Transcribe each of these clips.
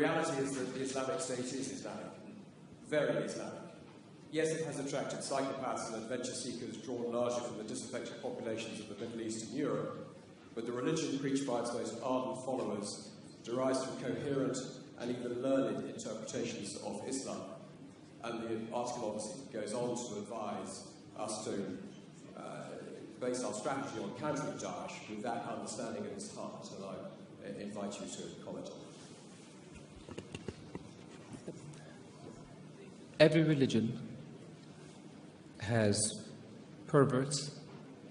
reality is that the Islamic State is Islamic, very Islamic. Yes, it has attracted psychopaths and adventure seekers drawn largely from the disaffected populations of the Middle East and Europe, but the religion preached by its most ardent followers derives from coherent and even learned interpretations of Islam. And the article obviously goes on to advise us to base our strategy on countering Daesh with that understanding at its heart, and I invite you to comment on that. Every religion has perverts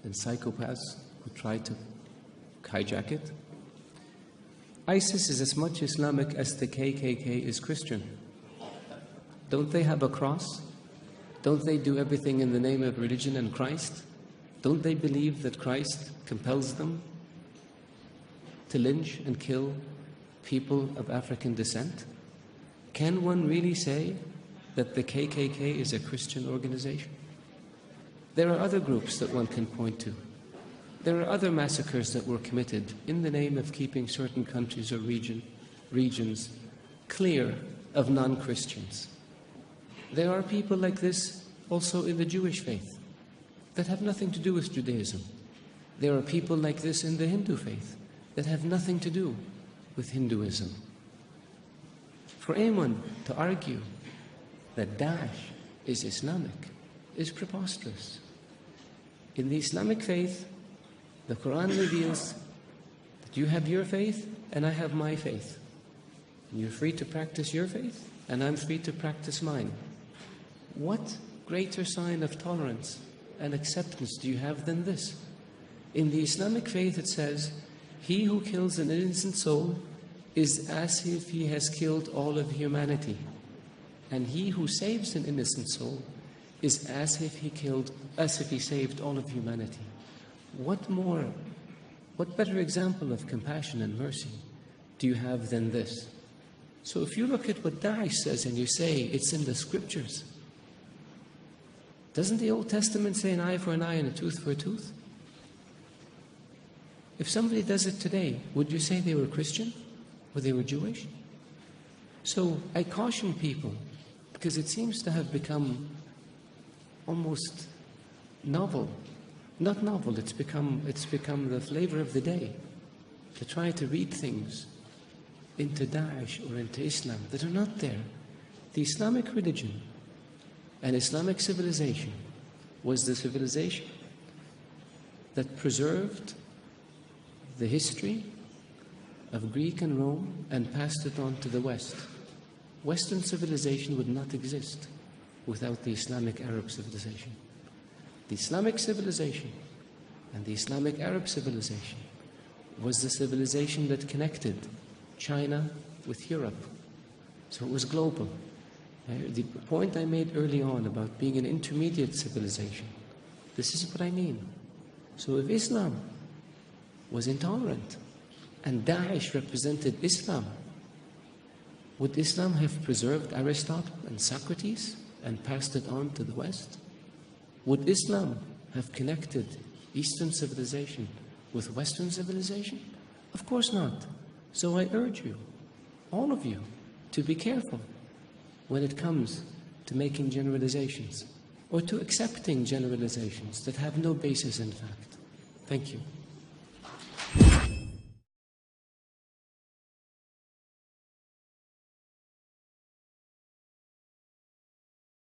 and psychopaths who try to hijack it. ISIS is as much Islamic as the KKK is Christian. Don't they have a cross? Don't they do everything in the name of religion and Christ? Don't they believe that Christ compels them to lynch and kill people of African descent? Can one really say that the KKK is a Christian organization? There are other groups that one can point to. There are other massacres that were committed in the name of keeping certain countries or regions clear of non-Christians. There are people like this also in the Jewish faith that have nothing to do with Judaism. There are people like this in the Hindu faith that have nothing to do with Hinduism. For anyone to argue that Daesh is Islamic is preposterous. In the Islamic faith, the Quran reveals that you have your faith and I have my faith. And you're free to practice your faith and I'm free to practice mine. What greater sign of tolerance and acceptance do you have than this? In the Islamic faith it says, he who kills an innocent soul is as if he has killed all of humanity. And he who saves an innocent soul is as if he saved all of humanity. What better example of compassion and mercy do you have than this? So if you look at what Daesh says and you say it's in the scriptures, doesn't the Old Testament say an eye for an eye and a tooth for a tooth? If somebody does it today, would you say they were Christian or they were Jewish? So I caution people, because it seems to have become almost novel. Not novel, it's become the flavor of the day to try to read things into Daesh or into Islam that are not there. The Islamic religion and Islamic civilization was the civilization that preserved the history of Greek and Rome and passed it on to the West. Western civilization would not exist without the Islamic Arab civilization. The Islamic civilization and the Islamic Arab civilization was the civilization that connected China with Europe. So it was global. The point I made early on about being an intermediate civilization, this is what I mean. So if Islam was intolerant and Daesh represented Islam, would Islam have preserved Aristotle and Socrates and passed it on to the West? Would Islam have connected Eastern civilization with Western civilization? Of course not. So I urge you, all of you, to be careful when it comes to making generalizations or to accepting generalizations that have no basis in fact. Thank you.